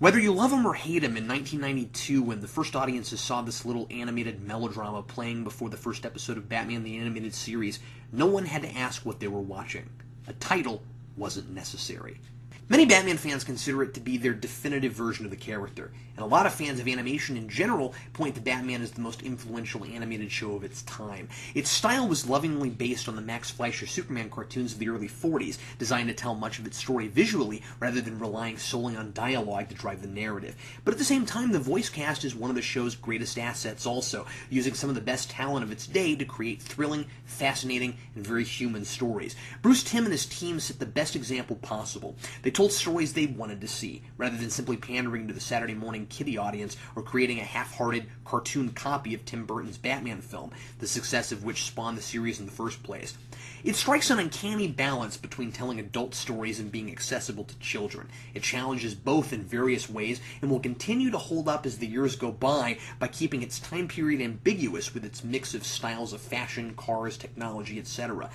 Whether you love him or hate him, in 1992, when the first audiences saw this little animated melodrama playing before the first episode of Batman the Animated Series, no one had to ask what they were watching. A title wasn't necessary. Many Batman fans consider it to be their definitive version of the character, and a lot of fans of animation in general point to Batman as the most influential animated show of its time. Its style was lovingly based on the Max Fleischer Superman cartoons of the early 40s, designed to tell much of its story visually rather than relying solely on dialogue to drive the narrative. But at the same time, the voice cast is one of the show's greatest assets also, using some of the best talent of its day to create thrilling, fascinating, and very human stories. Bruce Timm and his team set the best example possible. They told stories they wanted to see, rather than simply pandering to the Saturday morning kiddie audience or creating a half-hearted cartoon copy of Tim Burton's Batman film, the success of which spawned the series in the first place. It strikes an uncanny balance between telling adult stories and being accessible to children. It challenges both in various ways and will continue to hold up as the years go by keeping its time period ambiguous with its mix of styles of fashion, cars, technology, etc.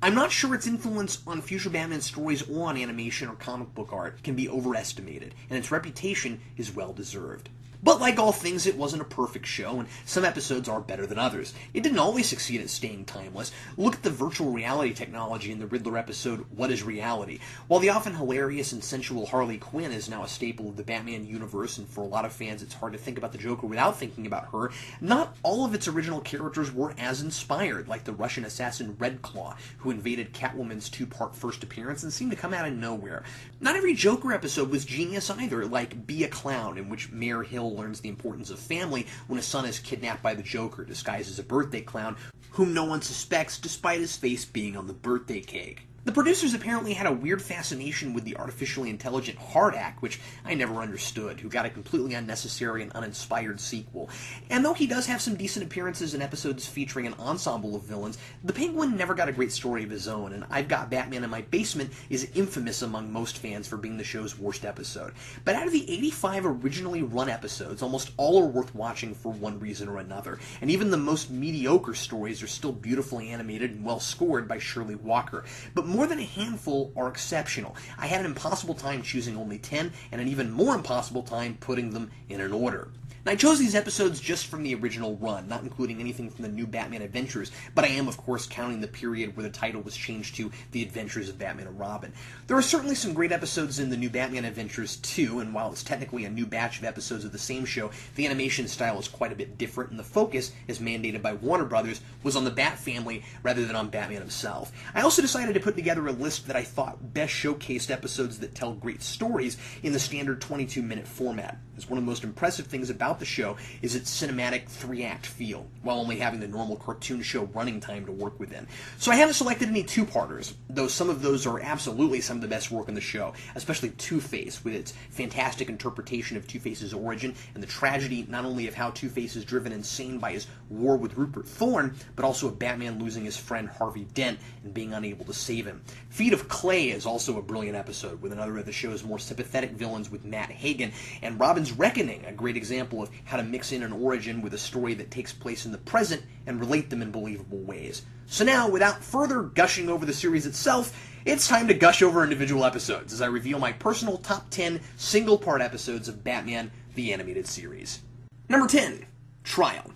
I'm not sure its influence on future Batman stories or on animation or comic book art can be overestimated, and its reputation is well deserved. But like all things, it wasn't a perfect show, and some episodes are better than others. It didn't always succeed at staying timeless. Look at the virtual reality technology in the Riddler episode, What is Reality? While the often hilarious and sensual Harley Quinn is now a staple of the Batman universe, and for a lot of fans it's hard to think about the Joker without thinking about her, not all of its original characters were as inspired, like the Russian assassin Red Claw, who invaded Catwoman's two-part first appearance and seemed to come out of nowhere. Not every Joker episode was genius either, like Be a Clown, in which Mayor Hill learns the importance of family when his son is kidnapped by the Joker, disguised as a birthday clown, whom no one suspects despite his face being on the birthday cake. The producers apparently had a weird fascination with the artificially intelligent Hardak, which I never understood, who got a completely unnecessary and uninspired sequel. And though he does have some decent appearances in episodes featuring an ensemble of villains, the Penguin never got a great story of his own, and I've Got Batman in My Basement is infamous among most fans for being the show's worst episode. But out of the 85 originally run episodes, almost all are worth watching for one reason or another, and even the most mediocre stories are still beautifully animated and well scored by Shirley Walker. But more than a handful are exceptional. I had an impossible time choosing only 10, and an even more impossible time putting them in an order. And I chose these episodes just from the original run, not including anything from the New Batman Adventures, but I am, of course, counting the period where the title was changed to The Adventures of Batman and Robin. There are certainly some great episodes in the New Batman Adventures, too, and while it's technically a new batch of episodes of the same show, the animation style is quite a bit different, and the focus, as mandated by Warner Brothers, was on the Bat family rather than on Batman himself. I also decided to put together a list that I thought best showcased episodes that tell great stories in the standard 22-minute format, as one of the most impressive things about the show is its cinematic 3-act feel, while only having the normal cartoon show running time to work within. So I haven't selected any two-parters, though some of those are absolutely some of the best work in the show, especially Two-Face, with its fantastic interpretation of Two-Face's origin and the tragedy not only of how Two-Face is driven insane by his war with Rupert Thorne, but also of Batman losing his friend Harvey Dent and being unable to save him. Feet of Clay is also a brilliant episode, with another of the show's more sympathetic villains with Matt Hagen, and Robin's Reckoning, a great example of how to mix in an origin with a story that takes place in the present and relate them in believable ways. So now, without further gushing over the series itself, it's time to gush over individual episodes as I reveal my personal top 10 single-part episodes of Batman the Animated Series. Number 10, Trial.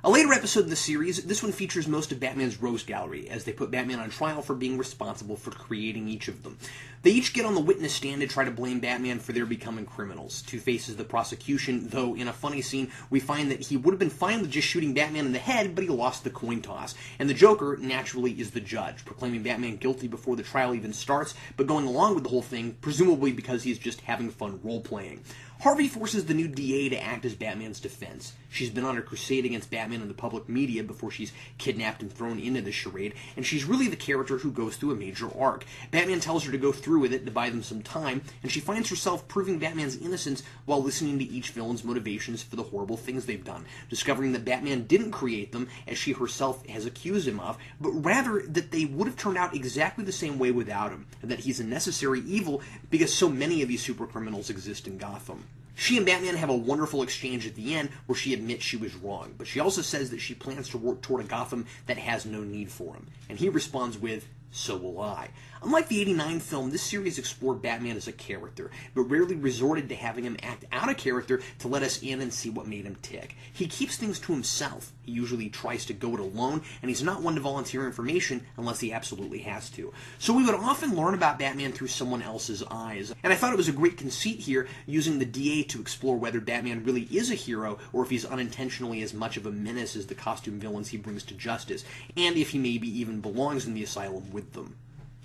A later episode of the series, this one features most of Batman's Rogues Gallery, as they put Batman on trial for being responsible for creating each of them. They each get on the witness stand to try to blame Batman for their becoming criminals. Two-Face is the prosecution, though in a funny scene, we find that he would have been fine with just shooting Batman in the head, but he lost the coin toss. And the Joker, naturally, is the judge, proclaiming Batman guilty before the trial even starts, but going along with the whole thing, presumably because he's just having fun role-playing. Harvey forces the new DA to act as Batman's defense. She's been on a crusade against Batman in the public media before she's kidnapped and thrown into the charade, and she's really the character who goes through a major arc. Batman tells her to go through with it to buy them some time, and she finds herself proving Batman's innocence while listening to each villain's motivations for the horrible things they've done, discovering that Batman didn't create them, as she herself has accused him of, but rather that they would have turned out exactly the same way without him, and that he's a necessary evil because so many of these supercriminals exist in Gotham. She and Batman have a wonderful exchange at the end where she admits she was wrong, but she also says that she plans to work toward a Gotham that has no need for him. And he responds with, So will I. Unlike the '89 film, this series explored Batman as a character, but rarely resorted to having him act out a character to let us in and see what made him tick. He keeps things to himself. He usually tries to go it alone, and he's not one to volunteer information unless he absolutely has to. So we would often learn about Batman through someone else's eyes. And I thought it was a great conceit here, using the DA to explore whether Batman really is a hero, or if he's unintentionally as much of a menace as the costume villains he brings to justice, and if he maybe even belongs in the asylum with them.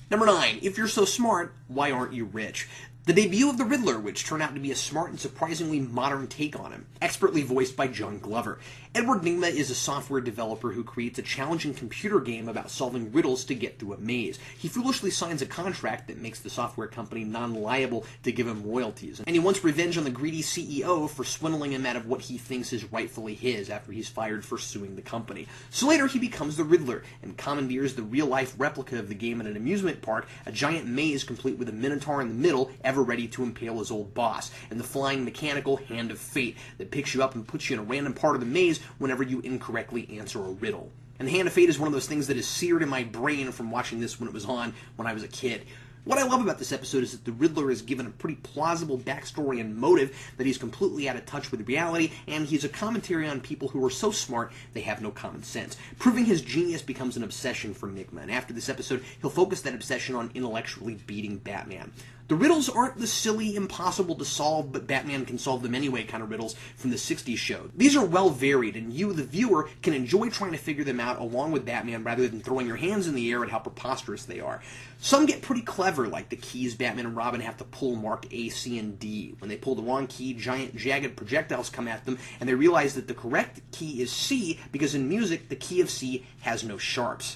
Number 9. If you're so smart, why aren't you rich? The debut of the Riddler, which turned out to be a smart and surprisingly modern take on him, expertly voiced by John Glover. Edward Nygma is a software developer who creates a challenging computer game about solving riddles to get through a maze. He foolishly signs a contract that makes the software company non-liable to give him royalties, and he wants revenge on the greedy CEO for swindling him out of what he thinks is rightfully his after he's fired for suing the company. So later he becomes the Riddler and commandeers the real-life replica of the game at an amusement park, a giant maze complete with a minotaur in the middle, ever ready to impale his old boss, and the flying mechanical Hand of Fate that picks you up and puts you in a random part of the maze whenever you incorrectly answer a riddle. And the Hand of Fate is one of those things that is seared in my brain from watching this when it was on when I was a kid. What I love about this episode is that the Riddler is given a pretty plausible backstory and motive, that he's completely out of touch with reality, and he's a commentary on people who are so smart they have no common sense. Proving his genius becomes an obsession for Nygma, and after this episode, he'll focus that obsession on intellectually beating Batman. The riddles aren't the silly, impossible to solve, but Batman can solve them anyway kind of riddles from the '60s show. These are well varied, and you, the viewer, can enjoy trying to figure them out along with Batman rather than throwing your hands in the air at how preposterous they are. Some get pretty clever, like the keys Batman and Robin have to pull marked A, C, and D. When they pull the wrong key, giant, jagged projectiles come at them, and they realize that the correct key is C, because in music, the key of C has no sharps.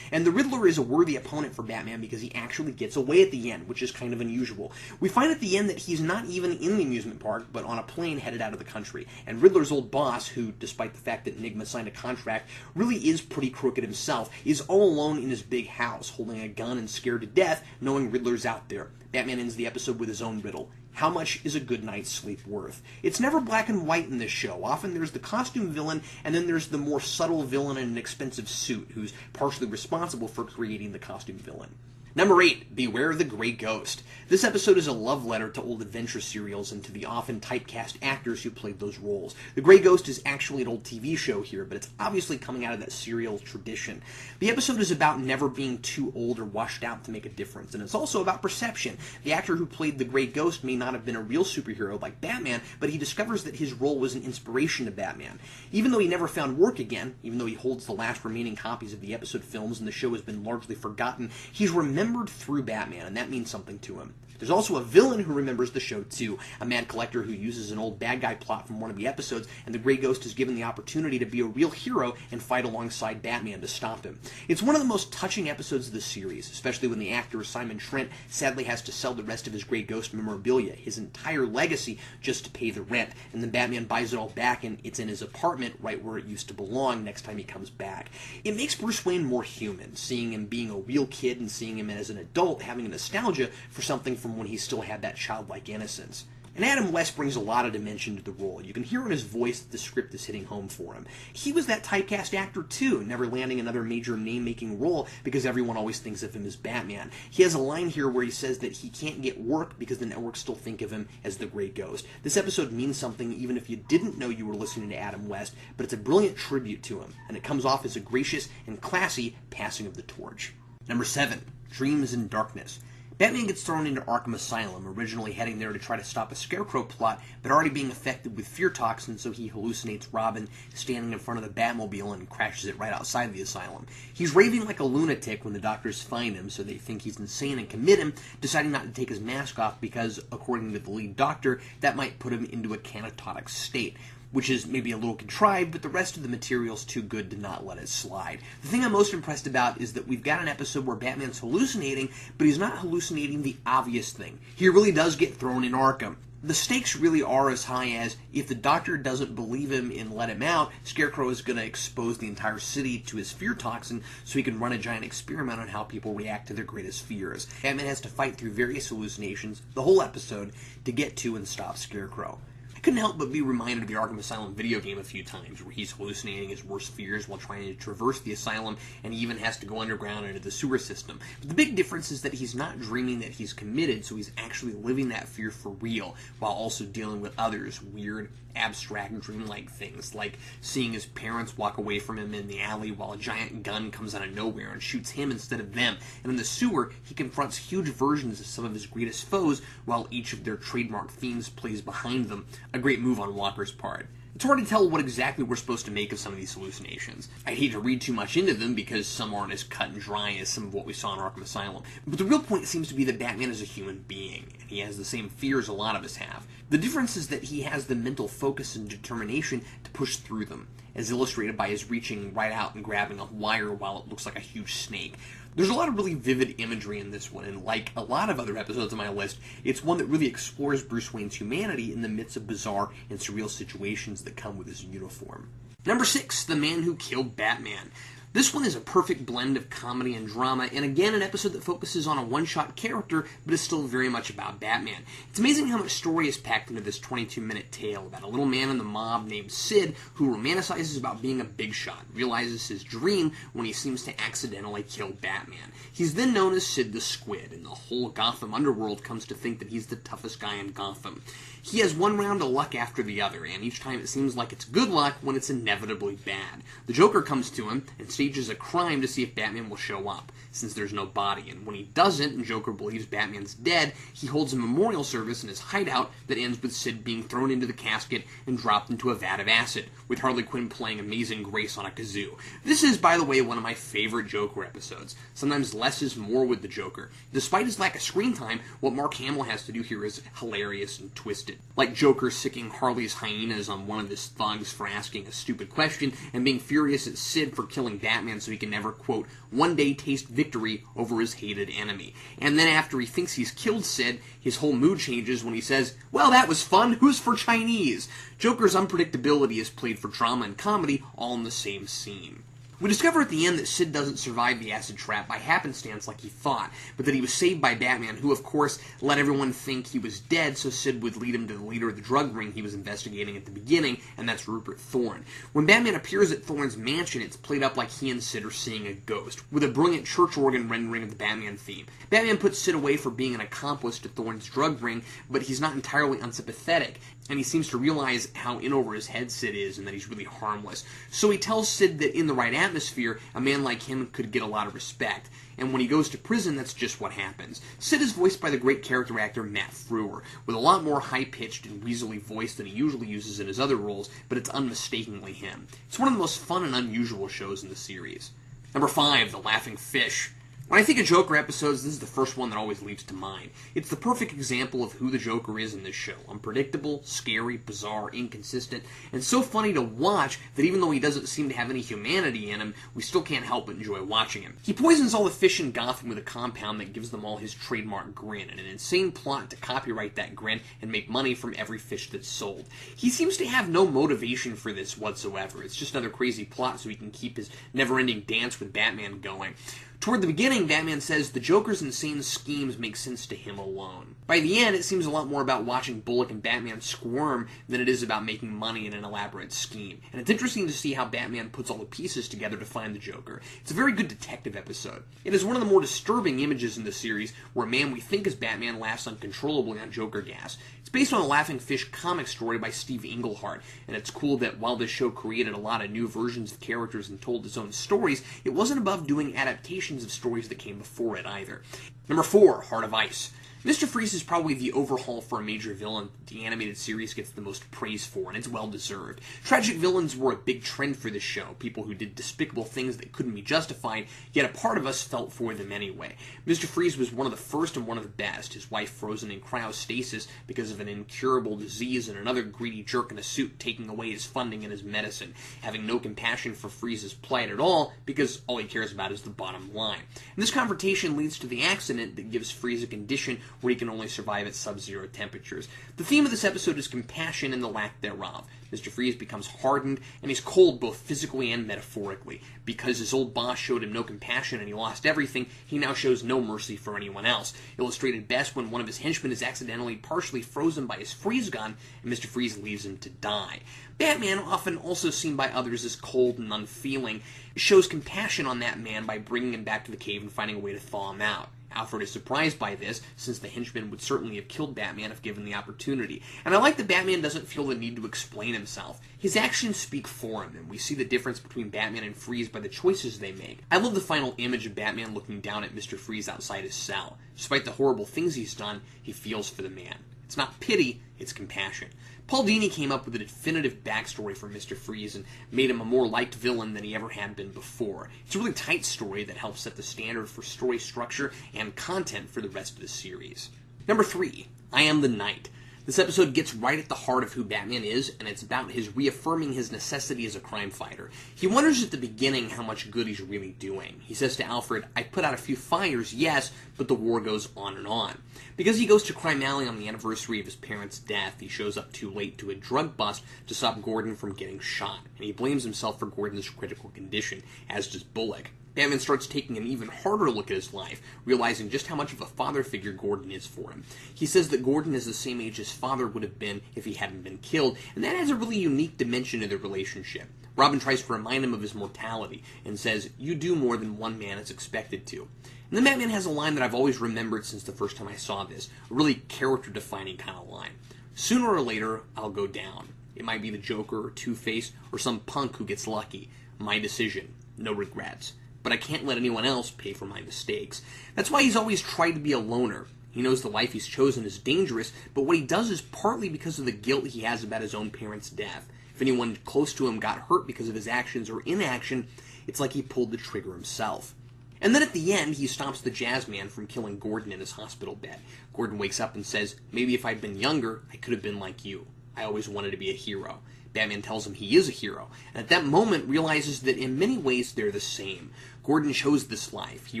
And the Riddler is a worthy opponent for Batman because he actually gets away at the end, which is kind of unusual. We find at the end that he's not even in the amusement park, but on a plane headed out of the country. And Riddler's old boss, who, despite the fact that Nygma signed a contract, really is pretty crooked himself, is all alone in his big house, holding a gun and scared to death, knowing Riddler's out there. Batman ends the episode with his own riddle. How much is a good night's sleep worth? It's never black and white in this show. Often there's the costume villain, and then there's the more subtle villain in an expensive suit, who's partially responsible for creating the costume villain. Number 8, Beware the Grey Ghost. This episode is a love letter to old adventure serials and to the often typecast actors who played those roles. The Grey Ghost is actually an old TV show here, but it's obviously coming out of that serial tradition. The episode is about never being too old or washed out to make a difference, and it's also about perception. The actor who played the Grey Ghost may not have been a real superhero like Batman, but he discovers that his role was an inspiration to Batman. Even though he never found work again, even though he holds the last remaining copies of the episode films and the show has been largely forgotten, he's remembered through Batman, and that means something to him. There's also a villain who remembers the show too, a mad collector who uses an old bad guy plot from one of the episodes, and the Grey Ghost is given the opportunity to be a real hero and fight alongside Batman to stop him. It's one of the most touching episodes of the series, especially when the actor Simon Trent sadly has to sell the rest of his Grey Ghost memorabilia, his entire legacy, just to pay the rent, and then Batman buys it all back and it's in his apartment right where it used to belong next time he comes back. It makes Bruce Wayne more human, seeing him being a real kid and seeing him as an adult having a nostalgia for something from when he still had that childlike innocence. And Adam West brings a lot of dimension to the role. You can hear in his voice that the script is hitting home for him. He was that typecast actor too, never landing another major name-making role because everyone always thinks of him as Batman. He has a line here where he says that he can't get work because the networks still think of him as the Grey Ghost. This episode means something even if you didn't know you were listening to Adam West, but it's a brilliant tribute to him, and it comes off as a gracious and classy passing of the torch. Number 7, Dreams in Darkness. Batman gets thrown into Arkham Asylum, originally heading there to try to stop a Scarecrow plot, but already being affected with fear toxins, so he hallucinates Robin standing in front of the Batmobile and crashes it right outside the asylum. He's raving like a lunatic when the doctors find him, so they think he's insane and commit him, deciding not to take his mask off because, according to the lead doctor, that might put him into a canatotic state, which is maybe a little contrived, but the rest of the material's too good to not let it slide. The thing I'm most impressed about is that we've got an episode where Batman's hallucinating, but he's not hallucinating the obvious thing. He really does get thrown in Arkham. The stakes really are as high as, if the doctor doesn't believe him and let him out, Scarecrow is going to expose the entire city to his fear toxin so he can run a giant experiment on how people react to their greatest fears. Batman has to fight through various hallucinations, the whole episode, to get to and stop Scarecrow. I couldn't help but be reminded of the Arkham Asylum video game a few times, where he's hallucinating his worst fears while trying to traverse the asylum, and he even has to go underground into the sewer system. But the big difference is that he's not dreaming that he's committed, so he's actually living that fear for real, while also dealing with others' weird, abstract, dreamlike things, like seeing his parents walk away from him in the alley while a giant gun comes out of nowhere and shoots him instead of them. And in the sewer, he confronts huge versions of some of his greatest foes, while each of their trademark themes plays behind them. A great move on Walker's part. It's hard to tell what exactly we're supposed to make of some of these hallucinations. I hate to read too much into them because some aren't as cut and dry as some of what we saw in Arkham Asylum. But the real point seems to be that Batman is a human being, and he has the same fears a lot of us have. The difference is that he has the mental focus and determination to push through them, as illustrated by his reaching right out and grabbing a wire while it looks like a huge snake. There's a lot of really vivid imagery in this one, and like a lot of other episodes on my list, it's one that really explores Bruce Wayne's humanity in the midst of bizarre and surreal situations that come with his uniform. Number 6, The Man Who Killed Batman. This one is a perfect blend of comedy and drama, and again an episode that focuses on a one-shot character, but is still very much about Batman. It's amazing how much story is packed into this 22-minute tale about a little man in the mob named Sid who romanticizes about being a big shot, realizes his dream when he seems to accidentally kill Batman. He's then known as Sid the Squid, and the whole Gotham underworld comes to think that he's the toughest guy in Gotham. He has one round of luck after the other, and each time it seems like it's good luck when it's inevitably bad. The Joker comes to him and stages a crime to see if Batman will show up, since there's no body, and when he doesn't and Joker believes Batman's dead, he holds a memorial service in his hideout that ends with Sid being thrown into the casket and dropped into a vat of acid, with Harley Quinn playing Amazing Grace on a kazoo. This is, by the way, one of my favorite Joker episodes. Sometimes less is more with the Joker. Despite his lack of screen time, what Mark Hamill has to do here is hilarious and twisted. Like Joker sicking Harley's hyenas on one of his thugs for asking a stupid question, and being furious at Sid for killing Batman so he can never, quote, one day taste victory over his hated enemy. And then after he thinks he's killed Sid, his whole mood changes when he says, well, that was fun, who's for Chinese? Joker's unpredictability is played for drama and comedy all in the same scene. We discover at the end that Sid doesn't survive the acid trap by happenstance like he thought, but that he was saved by Batman, who of course let everyone think he was dead so Sid would lead him to the leader of the drug ring he was investigating at the beginning, and that's Rupert Thorne. When Batman appears at Thorne's mansion, it's played up like he and Sid are seeing a ghost, with a brilliant church organ rendering of the Batman theme. Batman puts Sid away for being an accomplice to Thorne's drug ring, but he's not entirely unsympathetic, and he seems to realize how in over his head Sid is and that he's really harmless. So he tells Sid that in the right atmosphere, a man like him could get a lot of respect. And when he goes to prison, that's just what happens. Sid is voiced by the great character actor Matt Frewer, with a lot more high-pitched and weaselly voice than he usually uses in his other roles, but it's unmistakably him. It's one of the most fun and unusual shows in the series. Number 5, The Laughing Fish. When I think of Joker episodes, this is the first one that always leaps to mind. It's the perfect example of who the Joker is in this show. Unpredictable, scary, bizarre, inconsistent, and so funny to watch that even though he doesn't seem to have any humanity in him, we still can't help but enjoy watching him. He poisons all the fish in Gotham with a compound that gives them all his trademark grin, and an insane plot to copyright that grin and make money from every fish that's sold. He seems to have no motivation for this whatsoever. It's just another crazy plot so he can keep his never-ending dance with Batman going. Toward the beginning, Batman says the Joker's insane schemes make sense to him alone. By the end, it seems a lot more about watching Bullock and Batman squirm than it is about making money in an elaborate scheme. And it's interesting to see how Batman puts all the pieces together to find the Joker. It's a very good detective episode. It is one of the more disturbing images in the series where a man we think is Batman laughs uncontrollably on Joker gas. It's based on a Laughing Fish comic story by Steve Englehart, and it's cool that while this show created a lot of new versions of characters and told its own stories, it wasn't above doing adaptations of stories that came before it either. Number 4, Heart of Ice. Mr. Freeze is probably the overhaul for a major villain the animated series gets the most praise for, and it's well-deserved. Tragic villains were a big trend for this show, people who did despicable things that couldn't be justified, yet a part of us felt for them anyway. Mr. Freeze was one of the first and one of the best, his wife frozen in cryostasis because of an incurable disease, and another greedy jerk in a suit taking away his funding and his medicine, having no compassion for Freeze's plight at all, because all he cares about is the bottom line. And this confrontation leads to the accident that gives Freeze a condition where he can only survive at sub-zero temperatures. The theme of this episode is compassion and the lack thereof. Mr. Freeze becomes hardened, and he's cold both physically and metaphorically. Because his old boss showed him no compassion and he lost everything, he now shows no mercy for anyone else. Illustrated best when one of his henchmen is accidentally partially frozen by his freeze gun, and Mr. Freeze leaves him to die. Batman, often also seen by others as cold and unfeeling, shows compassion on that man by bringing him back to the cave and finding a way to thaw him out. Alfred is surprised by this, since the henchman would certainly have killed Batman if given the opportunity. And I like that Batman doesn't feel the need to explain himself. His actions speak for him, and we see the difference between Batman and Freeze by the choices they make. I love the final image of Batman looking down at Mr. Freeze outside his cell. Despite the horrible things he's done, he feels for the man. It's not pity, it's compassion. Paul Dini came up with a definitive backstory for Mr. Freeze and made him a more liked villain than he ever had been before. It's a really tight story that helps set the standard for story structure and content for the rest of the series. Number 3, I Am the Knight. This episode gets right at the heart of who Batman is, and it's about his reaffirming his necessity as a crime fighter. He wonders at the beginning how much good he's really doing. He says to Alfred, "I put out a few fires, yes, but the war goes on and on." Because he goes to Crime Alley on the anniversary of his parents' death, he shows up too late to a drug bust to stop Gordon from getting shot, and he blames himself for Gordon's critical condition, as does Bullock. Batman starts taking an even harder look at his life, realizing just how much of a father figure Gordon is for him. He says that Gordon is the same age his father would have been if he hadn't been killed, and that adds a really unique dimension to their relationship. Robin tries to remind him of his mortality, and says, "You do more than one man is expected to." And then Batman has a line that I've always remembered since the first time I saw this, a really character-defining kind of line. "Sooner or later, I'll go down. It might be the Joker or Two-Face or some punk who gets lucky. My decision. No regrets. But I can't let anyone else pay for my mistakes." That's why he's always tried to be a loner. He knows the life he's chosen is dangerous, but what he does is partly because of the guilt he has about his own parents' death. If anyone close to him got hurt because of his actions or inaction, it's like he pulled the trigger himself. And then at the end, he stops the jazz man from killing Gordon in his hospital bed. Gordon wakes up and says, "Maybe if I'd been younger, I could have been like you. I always wanted to be a hero." Batman tells him he is a hero, and at that moment realizes that in many ways they're the same. Gordon chose this life. He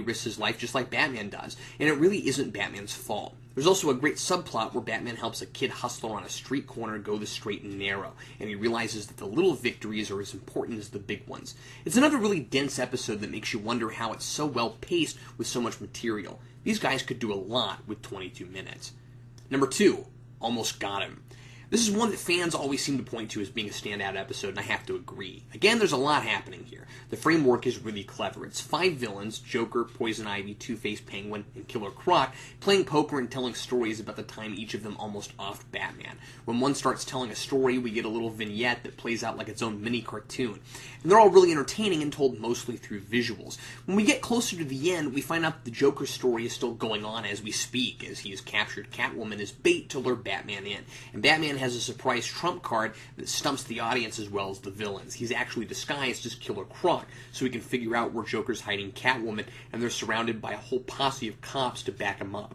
risks his life just like Batman does, and it really isn't Batman's fault. There's also a great subplot where Batman helps a kid hustler on a street corner go the straight and narrow, and he realizes that the little victories are as important as the big ones. It's another really dense episode that makes you wonder how it's so well paced with so much material. These guys could do a lot with 22 minutes. Number 2, Almost Got Him. This is one that fans always seem to point to as being a standout episode, and I have to agree. Again, there's a lot happening here. The framework is really clever. It's 5 villains, Joker, Poison Ivy, Two-Face, Penguin, and Killer Croc, playing poker and telling stories about the time each of them almost offed Batman. When one starts telling a story, we get a little vignette that plays out like its own mini-cartoon. And they're all really entertaining and told mostly through visuals. When we get closer to the end, we find out that the Joker's story is still going on as we speak, as he has captured Catwoman as bait to lure Batman in. And Batman has a surprise trump card that stumps the audience as well as the villains. He's actually disguised as Killer Croc, so we can figure out where Joker's hiding Catwoman, and they're surrounded by a whole posse of cops to back him up.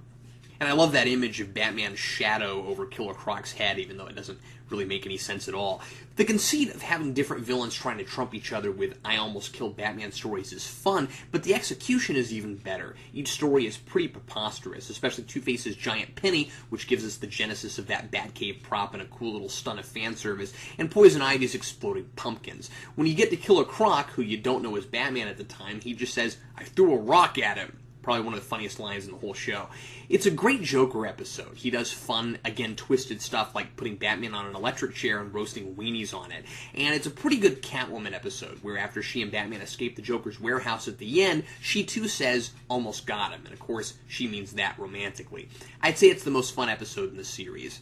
And I love that image of Batman's shadow over Killer Croc's head, even though it doesn't really make any sense at all. The conceit of having different villains trying to trump each other with "I almost killed Batman" stories is fun, but the execution is even better. Each story is pretty preposterous, especially Two-Face's giant penny, which gives us the genesis of that Batcave prop and a cool little stunt of fan service, and Poison Ivy's exploding pumpkins. When you get to Killer Croc, who you don't know is Batman at the time, he just says, "I threw a rock at him." Probably one of the funniest lines in the whole show. It's a great Joker episode. He does fun, again, twisted stuff like putting Batman on an electric chair and roasting weenies on it. And it's a pretty good Catwoman episode, where after she and Batman escape the Joker's warehouse at the end, she too says, "Almost got him." And of course, she means that romantically. I'd say it's the most fun episode in the series.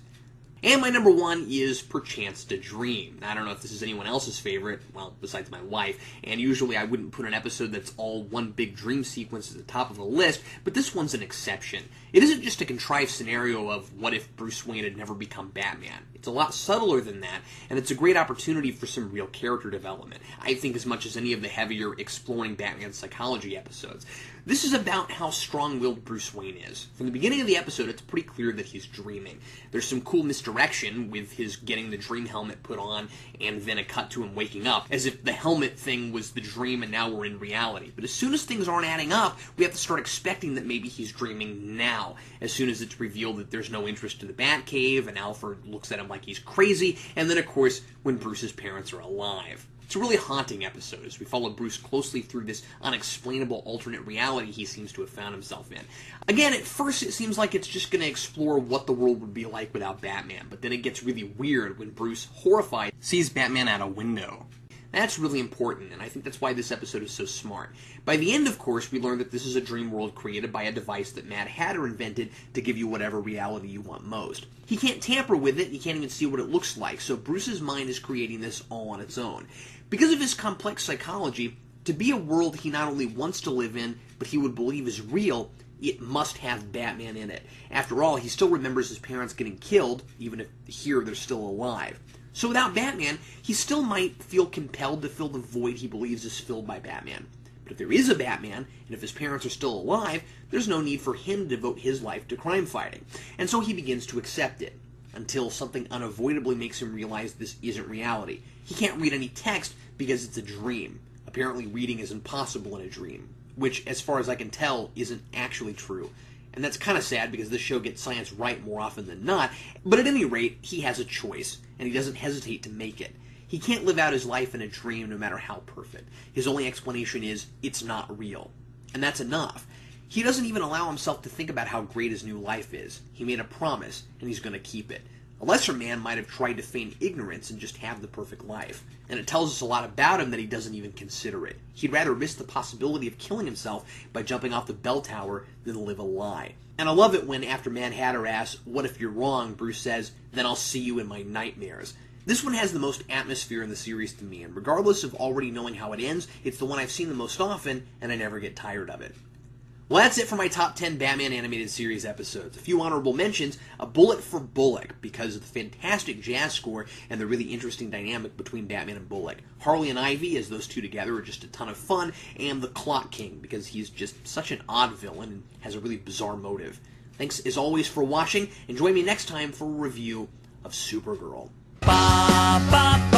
And my number 1 is Perchance to Dream. I don't know if this is anyone else's favorite, well, besides my wife, and usually I wouldn't put an episode that's all one big dream sequence at the top of the list, but this one's an exception. It isn't just a contrived scenario of what if Bruce Wayne had never become Batman. It's a lot subtler than that, and it's a great opportunity for some real character development, I think as much as any of the heavier exploring Batman's psychology episodes. This is about how strong-willed Bruce Wayne is. From the beginning of the episode, it's pretty clear that he's dreaming. There's some cool misdirection misdirection with his getting the dream helmet put on and then a cut to him waking up, as if the helmet thing was the dream and now we're in reality. But as soon as things aren't adding up, we have to start expecting that maybe he's dreaming now, as soon as it's revealed that there's no interest to the Batcave and Alfred looks at him like he's crazy, and then of course when Bruce's parents are alive. It's a really haunting episode as we follow Bruce closely through this unexplainable alternate reality he seems to have found himself in. Again, at first it seems like it's just going to explore what the world would be like without Batman, but then it gets really weird when Bruce, horrified, sees Batman out a window. That's really important, and I think that's why this episode is so smart. By the end, of course, we learn that this is a dream world created by a device that Mad Hatter invented to give you whatever reality you want most. He can't tamper with it, and he can't even see what it looks like, so Bruce's mind is creating this all on its own. Because of his complex psychology, to be a world he not only wants to live in, but he would believe is real, it must have Batman in it. After all, he still remembers his parents getting killed, even if here they're still alive. So without Batman, he still might feel compelled to fill the void he believes is filled by Batman. But if there is a Batman, and if his parents are still alive, there's no need for him to devote his life to crime fighting. And so he begins to accept it, until something unavoidably makes him realize this isn't reality. He can't read any text because it's a dream. Apparently reading is impossible in a dream, which, as far as I can tell, isn't actually true. And that's kind of sad because this show gets science right more often than not, but at any rate, he has a choice, and he doesn't hesitate to make it. He can't live out his life in a dream no matter how perfect. His only explanation is, it's not real. And that's enough. He doesn't even allow himself to think about how great his new life is. He made a promise, and he's going to keep it. A lesser man might have tried to feign ignorance and just have the perfect life. And it tells us a lot about him that he doesn't even consider it. He'd rather risk the possibility of killing himself by jumping off the bell tower than live a lie. And I love it when, after Mad Hatter asks, "What if you're wrong?" Bruce says, "Then I'll see you in my nightmares." This one has the most atmosphere in the series to me, and regardless of already knowing how it ends, it's the one I've seen the most often, and I never get tired of it. Well, that's it for my top 10 Batman animated series episodes. A few honorable mentions: A Bullet for Bullock, because of the fantastic jazz score and the really interesting dynamic between Batman and Bullock. Harley and Ivy, as those two together, are just a ton of fun. And The Clock King, because he's just such an odd villain and has a really bizarre motive. Thanks, as always, for watching, and join me next time for a review of Supergirl. Ba, ba,